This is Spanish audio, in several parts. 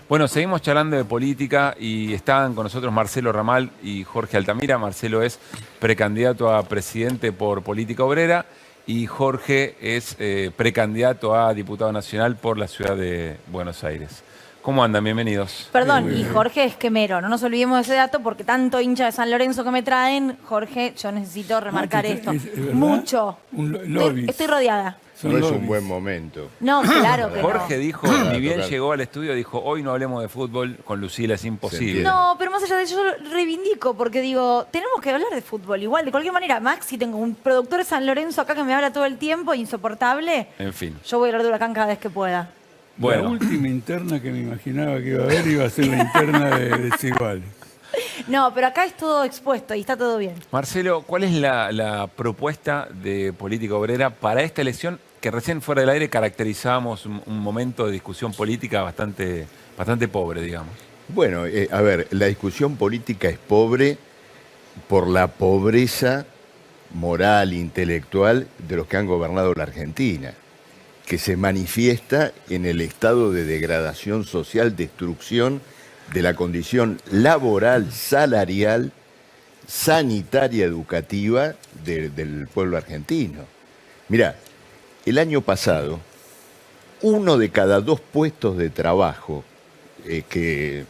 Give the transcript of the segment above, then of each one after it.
Bueno, seguimos charlando de política y están con nosotros Marcelo Ramal y Jorge Altamira. Marcelo es precandidato a presidente por Política Obrera y Jorge es precandidato a diputado nacional por la ciudad de Buenos Aires. ¿Cómo andan? Bienvenidos. Perdón, y Jorge es quemero, no nos olvidemos de ese dato porque tanto hincha de San Lorenzo que me traen, Jorge, yo necesito remarcar esto. ¿Es mucho. lobby. Estoy rodeada. No es un buen momento. No, claro que Jorge no. dijo, ni bien llegó al estudio, dijo, hoy no hablemos de fútbol, con Lucila es imposible. No, pero más allá de eso, yo lo reivindico porque digo, tenemos que hablar de fútbol. Igual, de cualquier manera, Maxi, tengo un productor de San Lorenzo acá que me habla todo el tiempo, insoportable. En fin. Yo voy a hablar de Huracán cada vez que pueda. Bueno. La última interna que me imaginaba que iba a haber iba a ser la interna de Desiguales. No, pero acá es todo expuesto y está todo bien. Marcelo, ¿cuál es la propuesta de Política Obrera para esta elección que recién fuera del aire caracterizábamos un momento de discusión política bastante pobre, digamos? Bueno, a ver, la discusión política es pobre por la pobreza moral, intelectual de los que han gobernado la Argentina, que se manifiesta en el estado de degradación social, destrucción de la condición laboral, salarial, sanitaria, educativa del pueblo argentino. Mirá, el año pasado, 1 de cada 2 puestos de trabajo que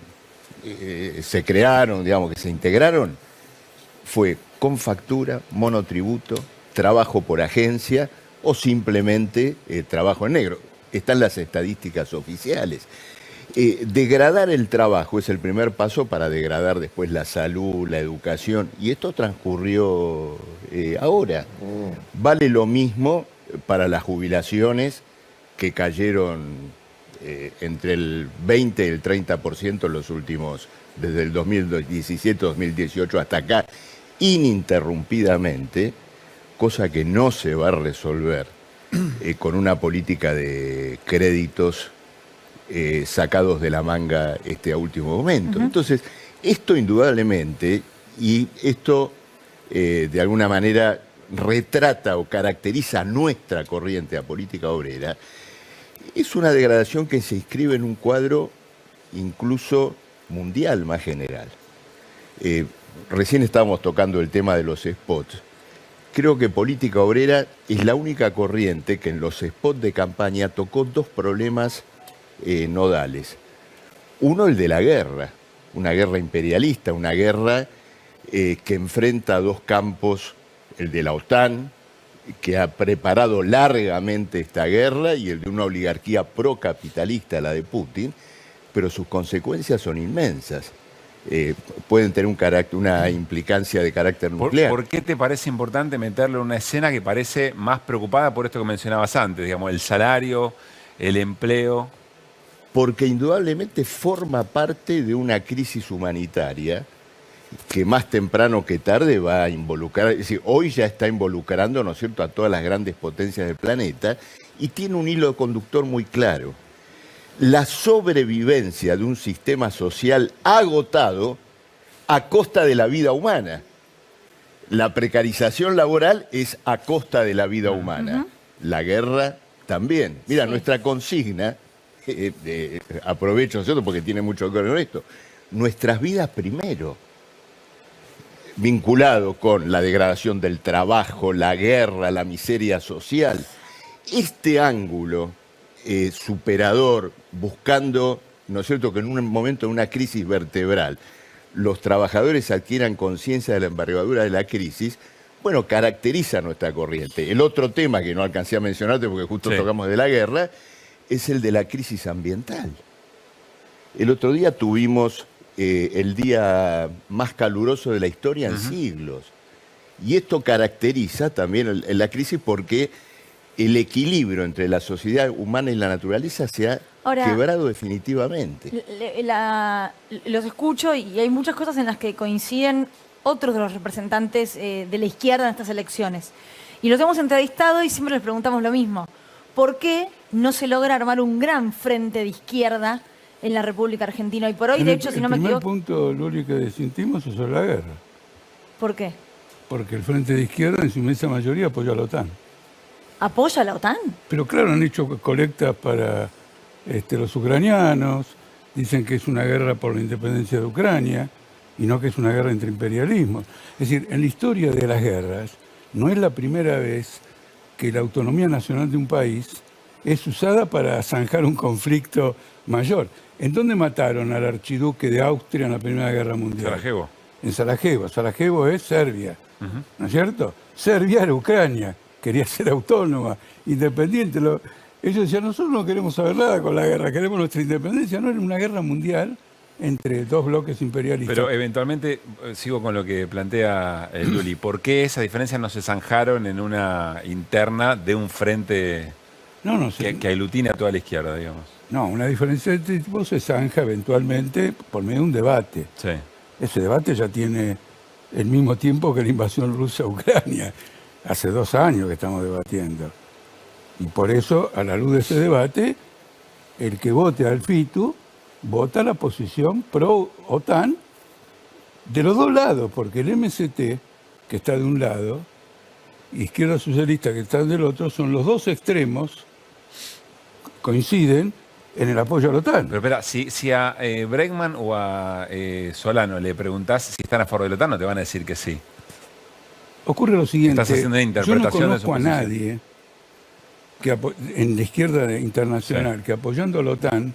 se crearon, digamos, que se integraron, fue con factura, monotributo, trabajo por agencia o simplemente trabajo en negro. Están las estadísticas oficiales. Degradar el trabajo es el primer paso para degradar después la salud, la educación, y esto transcurrió ahora. Vale lo mismo para las jubilaciones que cayeron entre el 20 y el 30% en los últimos, desde el 2017-2018 hasta acá, ininterrumpidamente, cosa que no se va a resolver con una política de créditos sacados de la manga a último momento. Entonces, esto indudablemente, y esto de alguna manera retrata o caracteriza nuestra corriente a política obrera, es una degradación que se inscribe en un cuadro incluso mundial más general. Recién estábamos tocando el tema de los spots. Creo que Política Obrera es la única corriente que en los spots de campaña tocó 2 problemas nodales. Uno, el de la guerra, una guerra imperialista, una guerra que enfrenta 2 campos, el de la OTAN, que ha preparado largamente esta guerra, y el de una oligarquía procapitalista, la de Putin, pero sus consecuencias son inmensas. Pueden tener una implicancia de carácter nuclear. ¿Por qué te parece importante meterle una escena que parece más preocupada por esto que mencionabas antes, digamos, el salario, el empleo? Porque indudablemente forma parte de una crisis humanitaria que más temprano que tarde va a involucrar, es decir, hoy ya está involucrando, ¿no es cierto?, a todas las grandes potencias del planeta, y tiene un hilo conductor muy claro. La sobrevivencia de un sistema social agotado a costa de la vida humana. La precarización laboral es a costa de la vida humana. La guerra también. Mira, Sí. Nuestra consigna, aprovecho, ¿no es cierto?, porque tiene mucho que ver con esto, nuestras vidas primero, vinculado con la degradación del trabajo, la guerra, la miseria social. Este ángulo superador, buscando, ¿no es cierto?, que en un momento de una crisis vertebral los trabajadores adquieran conciencia de la envergadura de la crisis, bueno, caracteriza nuestra corriente. El otro tema que no alcancé a mencionarte porque justo tocamos de la guerra, es el de la crisis ambiental. El otro día tuvimos el día más caluroso de la historia en siglos. Y esto caracteriza también la crisis porque el equilibrio entre la sociedad humana y la naturaleza se ha quebrado definitivamente. Los escucho y hay muchas cosas en las que coinciden otros de los representantes de la izquierda en estas elecciones. Y los hemos entrevistado y siempre les preguntamos lo mismo. ¿Por qué no se logra armar un gran frente de izquierda en la República Argentina hoy por hoy? De hecho, si no me equivoco... El primer punto, Luli, que desintimos es sobre la guerra. ¿Por qué? Porque el Frente de Izquierda en su inmensa mayoría apoya a la OTAN. ¿Apoya a la OTAN? Pero claro, han hecho colectas para los ucranianos, dicen que es una guerra por la independencia de Ucrania y no que es una guerra entre imperialismos. Es decir, en la historia de las guerras no es la primera vez que la autonomía nacional de un país es usada para zanjar un conflicto mayor. ¿En dónde mataron al archiduque de Austria en la Primera Guerra Mundial? Sarajevo. En Sarajevo. Sarajevo es Serbia, ¿no es cierto? Serbia era Ucrania, quería ser autónoma, independiente. Ellos decían, nosotros no queremos saber nada con la guerra, queremos nuestra independencia. No era una guerra mundial entre dos bloques imperialistas. Pero eventualmente, sigo con lo que plantea Luli, ¿por qué esas diferencias no se zanjaron en una interna de un frente no sé. que aglutina a toda la izquierda, digamos? No, una diferencia de este tipo se zanja eventualmente por medio de un debate. Sí. Ese debate ya tiene el mismo tiempo que la invasión rusa a Ucrania. Hace 2 años que estamos debatiendo. Y por eso, a la luz de ese debate, el que vote al FITU vota la posición pro-OTAN de los dos lados, porque el MST, que está de un lado, y Izquierda Socialista, que está del otro, son los dos extremos, coinciden en el apoyo a la OTAN. Pero espera, si a Bregman o a Solano le preguntás si están a favor de la OTAN, no te van a decir que sí. Ocurre lo siguiente, Estás haciendo una interpretación yo no de su conozco a posición. nadie en la izquierda internacional que apoyando a la OTAN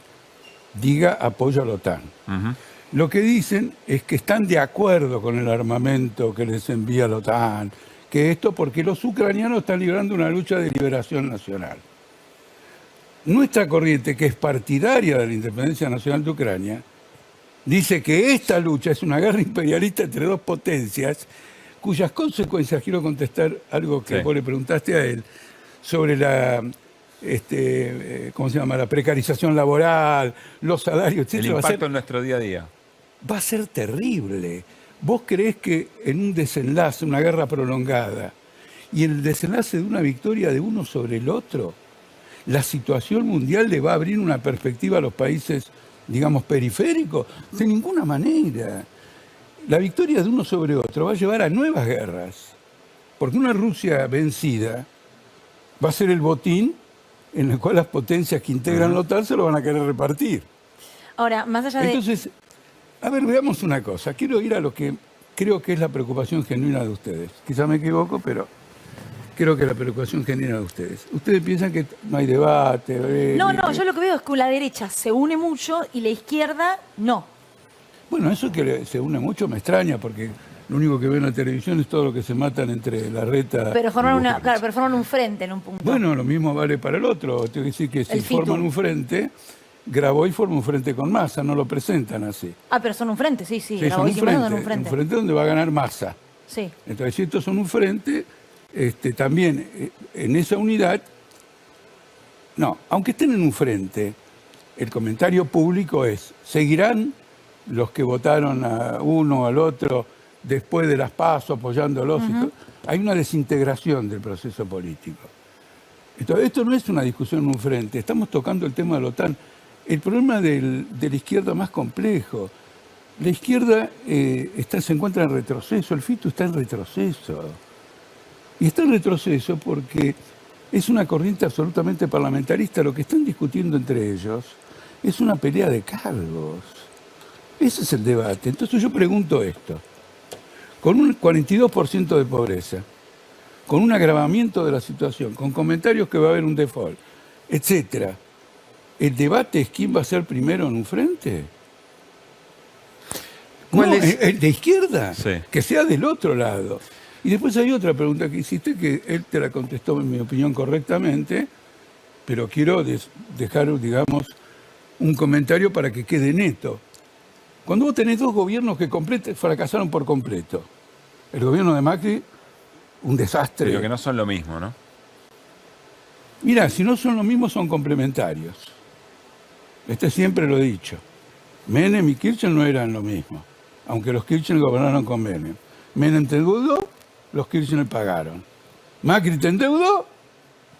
diga apoyo a la OTAN. Ujú. Lo que dicen es que están de acuerdo con el armamento que les envía la OTAN, que esto porque los ucranianos están librando una lucha de liberación nacional. Nuestra corriente, que es partidaria de la independencia nacional de Ucrania, dice que esta lucha es una guerra imperialista entre dos potencias, cuyas consecuencias, quiero contestar algo que Sí. vos le preguntaste a él, sobre la, ¿cómo se llama?, la precarización laboral, los salarios, El etc. impacto en nuestro día a día. Va a ser terrible. ¿Vos creés que en un desenlace, una guerra prolongada, y en el desenlace de una victoria de uno sobre el otro, la situación mundial le va a abrir una perspectiva a los países, digamos, periféricos? De ninguna manera. La victoria de uno sobre otro va a llevar a nuevas guerras, porque una Rusia vencida va a ser el botín en el cual las potencias que integran la OTAN se lo van a querer repartir. Ahora, más allá de... Entonces, a ver, veamos una cosa. Quiero ir a lo que creo que es la preocupación genuina de ustedes. Quizá me equivoco, pero creo que es la preocupación genuina de ustedes. Ustedes piensan que no hay debate. No, yo lo que veo es que la derecha se une mucho y la izquierda no. Bueno, eso que se une mucho me extraña, porque lo único que veo en la televisión es todo lo que se matan entre la reta. Pero forman un frente en un punto. Bueno, lo mismo vale para el otro. Tengo que decir que si El FITU. forman un frente, Graboy forma un frente con Massa, no lo presentan así. Pero son un frente, sí. Sí, Grabois son y Massa son un frente. un frente donde va a ganar Massa. Sí. Entonces, si estos son un frente, también en esa unidad, no, aunque estén en un frente, el comentario público es, ¿seguirán los que votaron a uno o al otro después de las PASO apoyándolos? Y todo? Hay una desintegración del proceso político. Entonces, esto no es una discusión en un frente, estamos tocando el tema de la OTAN. El problema de la izquierda más complejo. La izquierda se encuentra en retroceso, el FITU está en retroceso. Y está en retroceso porque es una corriente absolutamente parlamentarista. Lo que están discutiendo entre ellos es una pelea de cargos. Ese es el debate. Entonces yo pregunto esto. Con un 42% de pobreza, con un agravamiento de la situación, con comentarios que va a haber un default, etcétera, ¿el debate es quién va a ser primero en un frente? ¿Cuál No, es? el de izquierda, Sí. que sea del otro lado. Y después hay otra pregunta que hiciste, que él te la contestó, en mi opinión, correctamente, pero quiero dejar, digamos, un comentario para que quede neto. Cuando vos tenés dos gobiernos que fracasaron por completo, el gobierno de Macri, un desastre. Pero que no son lo mismo, ¿no? Mira, si no son lo mismo, son complementarios. Siempre lo he dicho. Menem y Kirchner no eran lo mismo, aunque los Kirchner gobernaron con Menem. Menem te endeudó, los Kirchner pagaron. Macri te endeudó,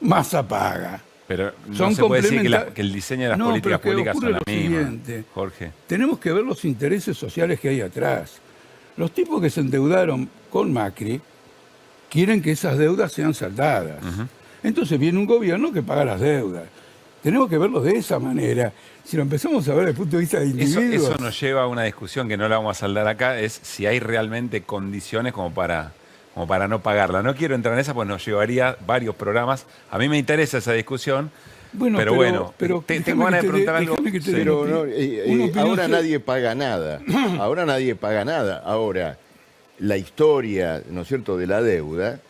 Massa paga. Pero no Son se puede decir complementa- que el diseño de las No, políticas pero es que públicas son ocurre la lo misma, siguiente. Jorge. Tenemos que ver los intereses sociales que hay atrás. Los tipos que se endeudaron con Macri quieren que esas deudas sean saldadas. Entonces viene un gobierno que paga las deudas. tenemos que verlo de esa manera. Si lo empezamos a ver desde el punto de vista de individuos... Eso nos lleva a una discusión que no la vamos a saldar acá, es si hay realmente condiciones como para no pagarla. No quiero entrar en esa, pues nos llevaría varios programas. A mí me interesa esa discusión, Bueno, pero tengo ganas de preguntar algo. Pero ahora nadie paga nada. Ahora nadie paga nada. Ahora, la historia, ¿no es cierto?, de la deuda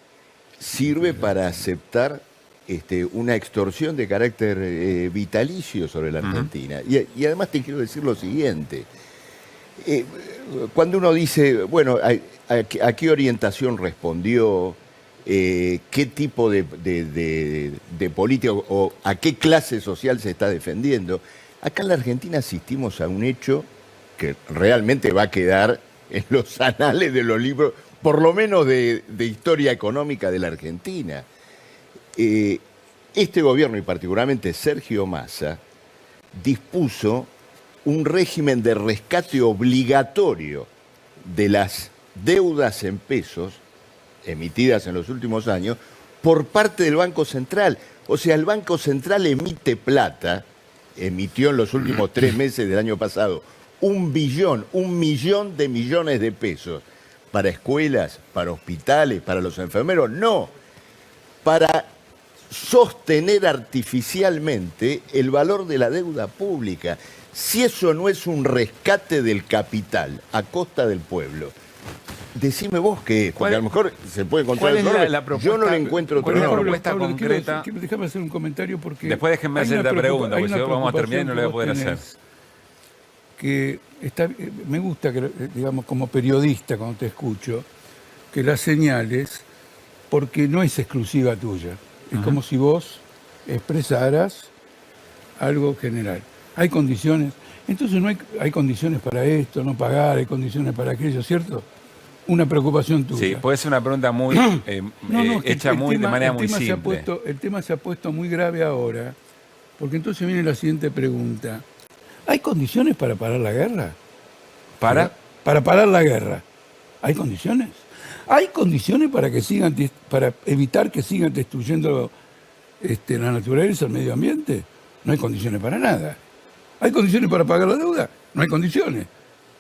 sirve para aceptar una extorsión de carácter vitalicio sobre la Argentina. Y además te quiero decir lo siguiente. Cuando uno dice, bueno, ¿a qué orientación respondió? ¿Qué tipo de política o a qué clase social se está defendiendo? Acá en la Argentina asistimos a un hecho que realmente va a quedar en los anales de los libros, por lo menos de historia económica de la Argentina. Este gobierno, y particularmente Sergio Massa, dispuso un régimen de rescate obligatorio de las deudas en pesos emitidas en los últimos años por parte del Banco Central. O sea, el Banco Central emite plata, emitió en los últimos 3 meses del año pasado 1 millón de millones de pesos para escuelas, para hospitales, para los enfermeros. No, para sostener artificialmente el valor de la deuda pública. Si eso no es un rescate del capital a costa del pueblo, decime vos qué es, porque a lo mejor se puede encontrar ¿cuál otro es nombre. la propuesta? Yo no le encuentro otro ¿Cuál es la nombre. propuesta concreta? Déjame hacer un comentario porque... Después déjenme hacer la pregunta, porque si no vamos a terminar y no la voy a poder hacer. Que me gusta, que, digamos, como periodista, cuando te escucho, que las señales, porque no es exclusiva tuya. Es como si vos expresaras algo general. Hay condiciones, entonces no hay condiciones para esto, no pagar, hay condiciones para aquello, ¿cierto? Una preocupación tuya. Sí, puede ser una pregunta muy hecha de manera muy simple. El tema se ha puesto muy grave ahora, porque entonces viene la siguiente pregunta. ¿Hay condiciones para parar la guerra? ¿Para? Para parar la guerra. ¿Hay condiciones? ¿Hay condiciones para evitar que sigan destruyendo la naturaleza, el medio ambiente? No hay condiciones para nada. ¿Hay condiciones para pagar la deuda? No hay condiciones.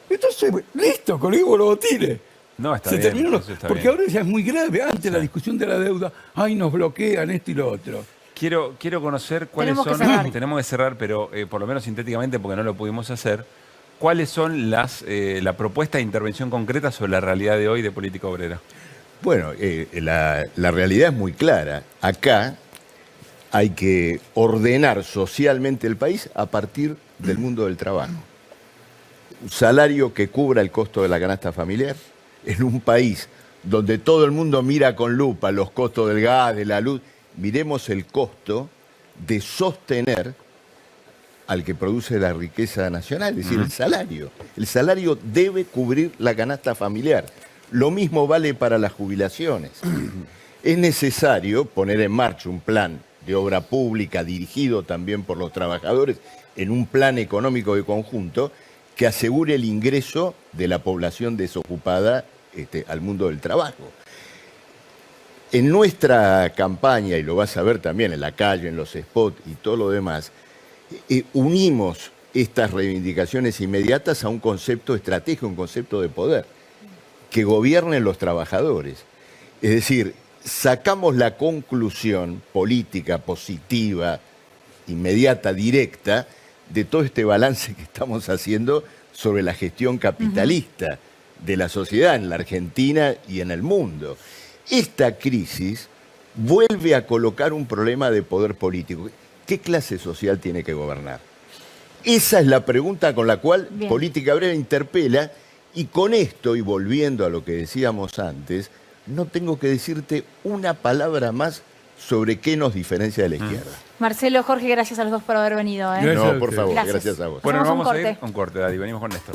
Entonces, listo, colegio los botines. No, está Se bien. terminó Eso está porque bien. ahora ya es muy grave. Antes la discusión de la deuda, ay, nos bloquean esto y lo otro. Quiero conocer cuáles Tenemos que son... cerrar. Tenemos que cerrar, pero por lo menos sintéticamente, porque no lo pudimos hacer. ¿Cuáles son la propuesta de intervención concreta sobre la realidad de hoy de política obrera? Bueno, la realidad es muy clara. Acá hay que ordenar socialmente el país a partir del mundo del trabajo. Un salario que cubra el costo de la canasta familiar en un país donde todo el mundo mira con lupa los costos del gas, de la luz. Miremos el costo de sostener al que produce la riqueza nacional, es decir, el salario. El salario debe cubrir la canasta familiar. Lo mismo vale para las jubilaciones. Es necesario poner en marcha un plan de obra pública dirigido también por los trabajadores en un plan económico de conjunto que asegure el ingreso de la población desocupada al mundo del trabajo. En nuestra campaña, y lo vas a ver también en la calle, en los spots y todo lo demás, unimos estas reivindicaciones inmediatas a un concepto estratégico, un concepto de poder, que gobiernen los trabajadores. Es decir, sacamos la conclusión política, positiva, inmediata, directa, de todo este balance que estamos haciendo sobre la gestión capitalista de la sociedad en la Argentina y en el mundo. Esta crisis vuelve a colocar un problema de poder político. ¿Qué clase social tiene que gobernar? Esa es la pregunta con la cual Política Obrera interpela, y con esto, y volviendo a lo que decíamos antes, no tengo que decirte una palabra más sobre qué nos diferencia de la izquierda. Marcelo, Jorge, gracias a los dos por haber venido. Gracias a No, por ustedes. favor, Gracias. gracias a vos. Bueno, Hacemos vamos un a ir corte. a un corte, Daddy. Venimos con Néstor.